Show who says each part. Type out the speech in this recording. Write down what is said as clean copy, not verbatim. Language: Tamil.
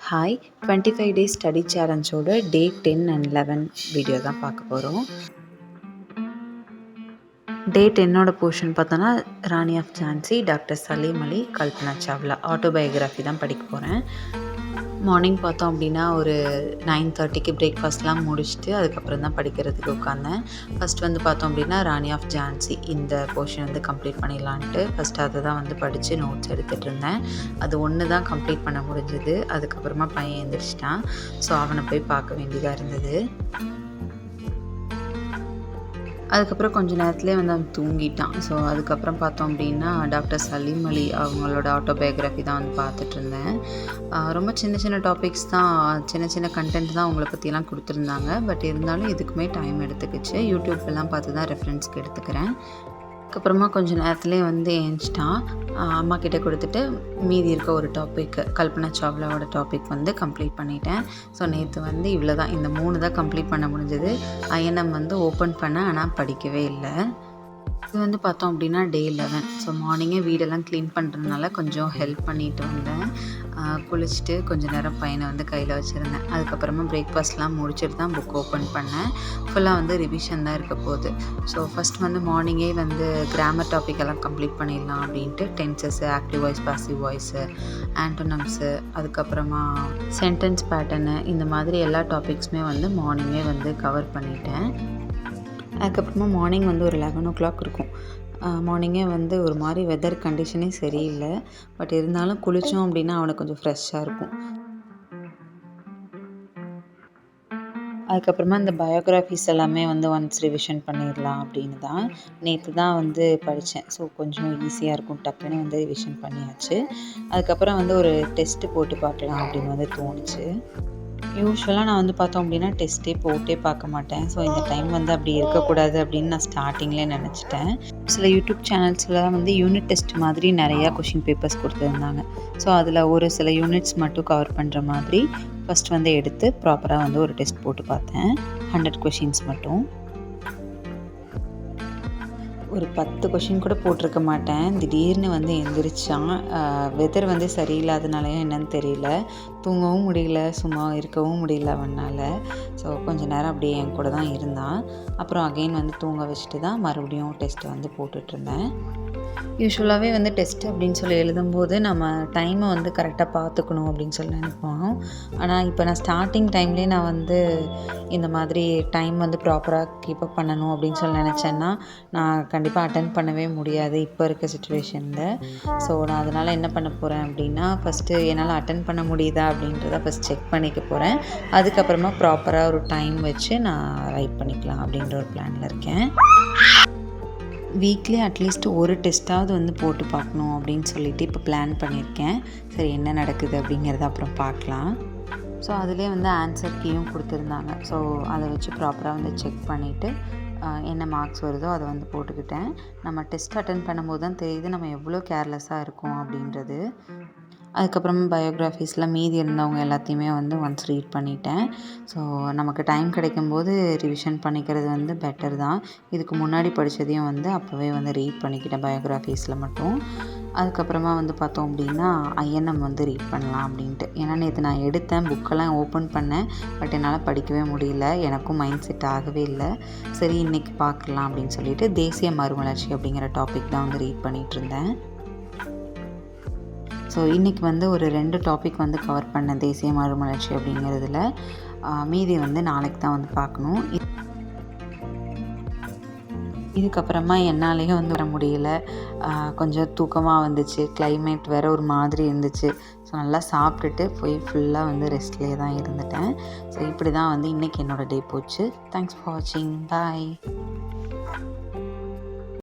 Speaker 1: ஹாய் 25 டேஸ் ஸ்டடி சேலஞ்சோட டே 10 அண்ட் 11 வீடியோ தான் பார்க்க போகிறோம். டே 10ஓட போர்ஷன் பார்த்தோன்னா Rani of Jhansi, doctor Salim Ali, Kalpana Chawla autobiography தான் படிக்க போகிறேன். மார்னிங் பார்த்தோம் அப்படின்னா ஒரு 9:30க்கு பிரேக்ஃபாஸ்ட்லாம் முடிச்சுட்டு அதுக்கப்புறம் தான் படிக்கிறதுக்கு உட்காந்தேன். ஃபஸ்ட் வந்து பார்த்தோம் அப்படின்னா ராணி ஆஃப் ஜான்சி இந்த போர்ஷன் வந்து கம்ப்ளீட் பண்ணிடலான்ட்டு ஃபஸ்ட்டு அதை தான் வந்து படித்து நோட்ஸ் எடுத்துகிட்டு இருந்தேன். அது ஒன்று தான் கம்ப்ளீட் பண்ண முடிஞ்சது. அதுக்கப்புறமா பையன் எழுந்திரிச்சிட்டான். ஸோ அவனை போய் பார்க்க வேண்டியதாக இருந்தது. அதுக்கப்புறம் கொஞ்சம் நேரத்துலேயே வந்து அவன் தூங்கிட்டான். ஸோ அதுக்கப்புறம் பார்த்தோம் அப்படின்னா டாக்டர் சலீம் அலி அவங்களோட ஆட்டோபயோகிராஃபி தான் வந்து பார்த்துட்ருந்தேன். ரொம்ப சின்ன சின்ன டாபிக்ஸ் தான், சின்ன சின்ன கண்டென்ட் தான் அவங்கள பற்றியெல்லாம் கொடுத்துருந்தாங்க. பட் இருந்தாலும் இதுக்குமே டைம் எடுத்துக்கிச்சு. யூடியூப்லாம் பார்த்து தான் ரெஃபரன்ஸ்க்கு எடுத்துக்கிறேன். அதுக்கப்புறமா கொஞ்சம் நேரத்துலேயே வந்து ஏஞ்சிட்டான். அம்மா கிட்டே கொடுத்துட்டு மீதி இருக்க ஒரு டாபிக் கல்பனா சாவ்லாவோட டாபிக் வந்து கம்ப்ளீட் பண்ணிட்டேன். ஸோ நேற்று வந்து இவ்வளோ தான், இந்த 3 தான் கம்ப்ளீட் பண்ண முடிஞ்சது. ஐஎன்எம் வந்து ஓப்பன் பண்ணேன், ஆனால் படிக்கவே இல்லை. இது வந்து பார்த்தோம் அப்படின்னா டே 11. ஸோ மார்னிங்கே வீடெல்லாம் க்ளீன் பண்ணுறதுனால கொஞ்சம் ஹெல்ப் பண்ணிட்டு வந்தேன். குளிச்சுட்டு கொஞ்சம் நேரம் பையனை வந்து கையில் வச்சுருந்தேன். அதுக்கப்புறமா பிரேக்ஃபாஸ்ட்லாம் முடிச்சுட்டு தான் புக் ஓப்பன் பண்ணேன். ஃபுல்லாக வந்து ரிவிஷன் தான் இருக்க போகுது. ஸோ ஃபஸ்ட் வந்து மார்னிங்கே வந்து கிராமர் டாபிக் எல்லாம் கம்ப்ளீட் பண்ணிடலாம் அப்படின்ட்டு டென்சஸ்ஸு, ஆக்டிவ் வாய்ஸ், பாசிவ் வாய்ஸு, ஆண்டோனம்ஸு, அதுக்கப்புறமா சென்டென்ஸ் பேட்டர்னு, இந்த மாதிரி எல்லா டாபிக்ஸுமே வந்து மார்னிங்கே வந்து கவர் பண்ணிட்டேன். அதுக்கப்புறமா மார்னிங் வந்து ஒரு 11 o'clock இருக்கும். மார்னிங்கே வந்து ஒரு மாதிரி வெதர் கண்டிஷனே சரியில்லை. பட் இருந்தாலும் குளித்தோம் அப்படின்னா அவனுக்கு கொஞ்சம் ஃப்ரெஷ்ஷாக இருக்கும். அதுக்கப்புறமா இந்த பயோகிராஃபிஸ் எல்லாமே வந்து ஒன்ஸ் ரிவிஷன் பண்ணிடலாம் அப்படின்னு தான் நேற்று தான் வந்து படித்தேன். ஸோ கொஞ்சம் ஈஸியாக இருக்கும், டக்குன்னு வந்து ரிவிஷன் பண்ணியாச்சு. அதுக்கப்புறம் வந்து ஒரு டெஸ்ட்டு போட்டு பார்க்கலாம் அப்படின்னு வந்து தோணுச்சு. யூஸ்வலாக நான் வந்து பார்த்தோம் அப்படின்னா டெஸ்ட்டே போட்டே பார்க்க மாட்டேன். ஸோ இந்த டைம் வந்து அப்படி இருக்கக்கூடாது அப்படின்னு நான் ஸ்டார்டிங்லேயே நினச்சிட்டேன். சில யூடியூப் சேனல்ஸ்லாம் வந்து யூனிட் டெஸ்ட் மாதிரி நிறையா கொஷின் பேப்பர்ஸ் கொடுத்துருந்தாங்க. ஸோ அதில் ஒரு சில யூனிட்ஸ் மட்டும் கவர் பண்ணுற மாதிரி ஃபஸ்ட் வந்து எடுத்து ப்ராப்பராக வந்து ஒரு டெஸ்ட் போட்டு பார்த்தேன். 100 கொஷின்ஸ் மட்டும். ஒரு 10 கொஷின் கூட போட்டிருக்க மாட்டேன். திடீர்னு வந்து எந்திரிச்சான். வெதர் வந்து சரியில்லாதனாலையும் என்னன்னு தெரியல, தூங்கவும் முடியல, சும்மா இருக்கவும் முடியல அவனால். ஸோ கொஞ்சம் நேரம் அப்படியே என் கூட தான் இருந்தான். அப்புறம் அகெயின் வந்து தூங்க வச்சுட்டு தான் மறுபடியும் டெஸ்ட்டு வந்து போட்டுட்ருந்தேன். யூஸ்வலாகவே வந்து டெஸ்ட்டு அப்படின்னு சொல்லி எழுதும்போது நம்ம டைமை வந்து கரெக்டாக பார்த்துக்கணும் அப்படின்னு சொல்லி நினைப்போம். ஆனால் இப்போ நான் ஸ்டார்டிங் டைம்லேயே நான் வந்து இந்த மாதிரி டைம் வந்து ப்ராப்பராக கீப்பப் பண்ணணும் அப்படின்னு சொல்லி நினச்சேன்னா நான் கண்டிப்பாக அட்டென்ட் பண்ணவே முடியாது இப்போ இருக்க சுச்சுவேஷனில். ஸோ நான் அதனால் என்ன பண்ண போகிறேன் அப்படின்னா ஃபஸ்ட்டு என்னால் அட்டென்ட் பண்ண முடியுதா அப்படின்றத ஃபஸ்ட் செக் பண்ணிக்க போகிறேன். அதுக்கப்புறமா ப்ராப்பராக ஒரு டைம் வச்சு நான் ரைட் பண்ணிக்கலாம் அப்படின்ற ஒரு பிளானில் இருக்கேன். வீக்லி அட்லீஸ்ட் ஒரு டெஸ்ட்டாவது வந்து போட்டு பார்க்கணும் அப்படின்னு சொல்லிட்டு இப்போ பிளான் பண்ணியிருக்கேன். சரி என்ன நடக்குது அப்படிங்கிறத அப்புறம் பார்க்கலாம். ஸோ அதிலே வந்து ஆன்சர் கீயும் கொடுத்துருந்தாங்க. ஸோ அதை வச்சு ப்ராப்பராக வந்து செக் பண்ணிவிட்டு என்ன மார்க்ஸ் வருதோ அதை வந்து போட்டுக்கிட்டேன். நம்ம டெஸ்ட் அட்டென்ட் பண்ணும்போது தான் தெரியுது நம்ம எவ்வளோ கேர்லெஸ்ஸாக இருக்கோம் அப்படின்றது. அதுக்கப்புறமா பயோகிராஃபிஸில் மீதி இருந்தவங்க எல்லாத்தையுமே வந்து ஒன்ஸ் ரீட் பண்ணிட்டேன். ஸோ நமக்கு டைம் கிடைக்கும்போது ரிவிஷன் பண்ணிக்கிறது வந்து பெட்டர் தான். இதுக்கு முன்னாடி படித்ததையும் வந்து அப்போவே வந்து ரீட் பண்ணிக்கிட்டேன் பயோகிராஃபிஸில் மட்டும். அதுக்கப்புறமா வந்து பார்த்தோம் அப்படின்னா ஐஎன்எம் வந்து ரீட் பண்ணலாம் அப்படின்ட்டு. ஏன்னா நேற்று நான் எடுத்தேன், புக்கெல்லாம் ஓப்பன் பண்ணேன். பட் என்னால் படிக்கவே முடியல, எனக்கும் மைண்ட் செட் ஆகவே இல்லை. சரி இன்றைக்கி பார்க்கலாம் அப்படின்னு சொல்லிட்டு தேசிய மறுமலர்ச்சி அப்படிங்கிற டாபிக் தான் வந்து ரீட் பண்ணிகிட்ருந்தேன். ஸோ இன்றைக்கி வந்து ஒரு 2 டாபிக் வந்து கவர் பண்ணேன் தேசிய மறுமலர்ச்சி அப்படிங்கிறதுல. மீதி வந்து நாளைக்கு தான் வந்து பார்க்கணும். இதுக்கப்புறமா என்னாலேயும் வந்து வர முடியல. கொஞ்சம் தூக்கமாக வந்துச்சு, கிளைமேட் வேறு ஒரு மாதிரி இருந்துச்சு. ஸோ நல்லா சாப்பிட்டுட்டு போய் ஃபுல்லாக வந்து ரெஸ்ட்லேயே தான் இருந்துட்டேன். ஸோ இப்படி தான் வந்து இன்றைக்கி என்னோடய டே போச்சு. தேங்க்ஸ் ஃபார் வாட்சிங். பாய்.